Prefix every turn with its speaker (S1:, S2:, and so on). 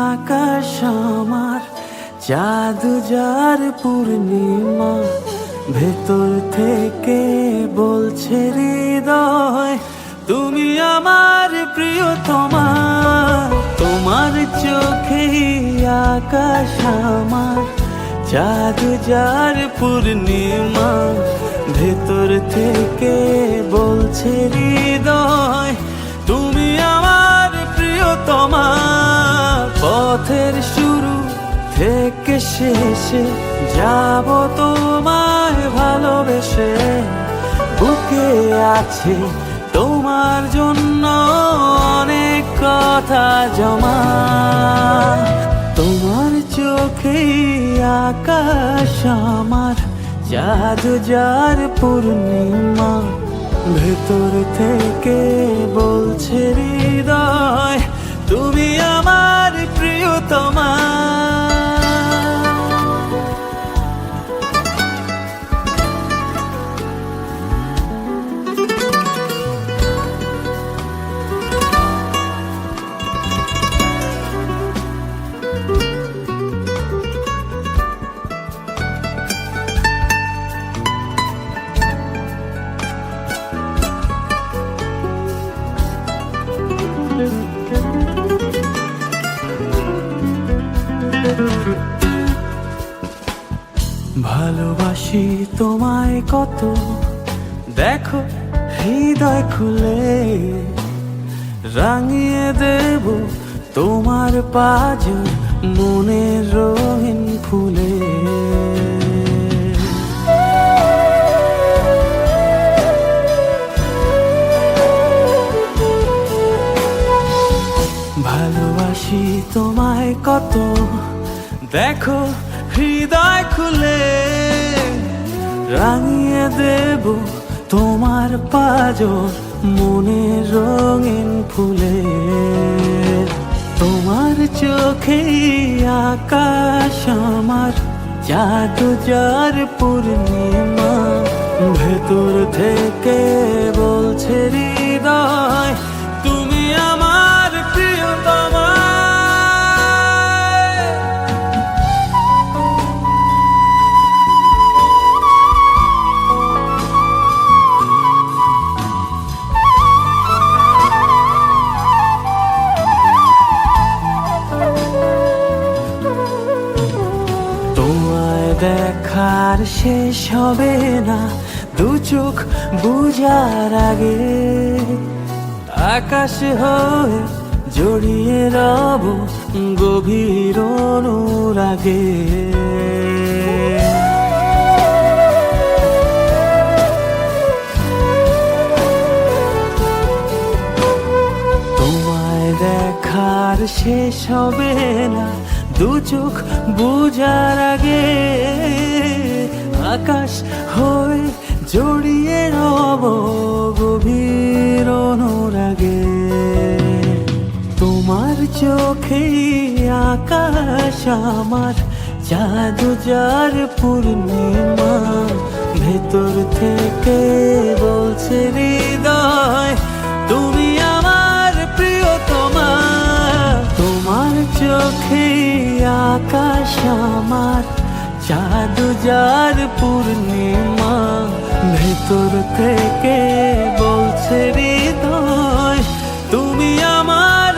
S1: আকাশ আমার, জাদু যার পূর্ণিমা, ভেতর থেকে বলছে হৃদয় তুমি আমার প্রিয়তমা। তোমার চোখে আকাশ আমার, জাদু যার পূর্ণিমা, ভেতর থেকে বলছে হৃদয় তুমি আমার প্রিয়তমা। পথের শুরু থেকে শেষে যাব তোমায় ভালোবেসে, বুকে আছে তোমার জন্য অনেক কথা জমা। তোমার চোখে আকাশ আমার, জাদু যার পূর্ণিমা, ভেতর থেকে বলছে হৃদয় তুমি আমার প্রিয়তমা। ভালোবাসি তোমায় কত, দেখো হৃদয় খুলে, রাঙিয়ে দেব তোমার পাঁজর মনের রঙিন ফুলে। ভালোবাসি তোমায় কত, দেখো হৃদয় খুলে, রাঙিয়ে দেব তোমার পাঁজর মনের রঙিন ফুলে। তোমার চোখে আকাশ আমার, জাদু যার পূর্ণিমা, ভেতর থেকে বলছে হৃদয় তুমি আমার প্রিয়তমা। দেখার শেষ হবে না দু চোখ বুঝার আগে, আকাশ হয়ে জড়িয়ে রব গভীর অনুরাগে। তোমায় দেখার শেষ হবে না দু চোখ বুঝার আগে, আকাশ হয়ে জড়িয়ে রব গভীর অনুরাগে। তোমার চোখে আকাশ আমার, জাদু যার পূর্ণিমা, ভেতর থেকে বলছে হৃদয় তুমি আমার প্রিয়তমা। তোমার চোখে আকাশ আমার, জাদু যার পূর্ণিমা, ভেতর থেকে বলছে হৃদয় তুমি আমার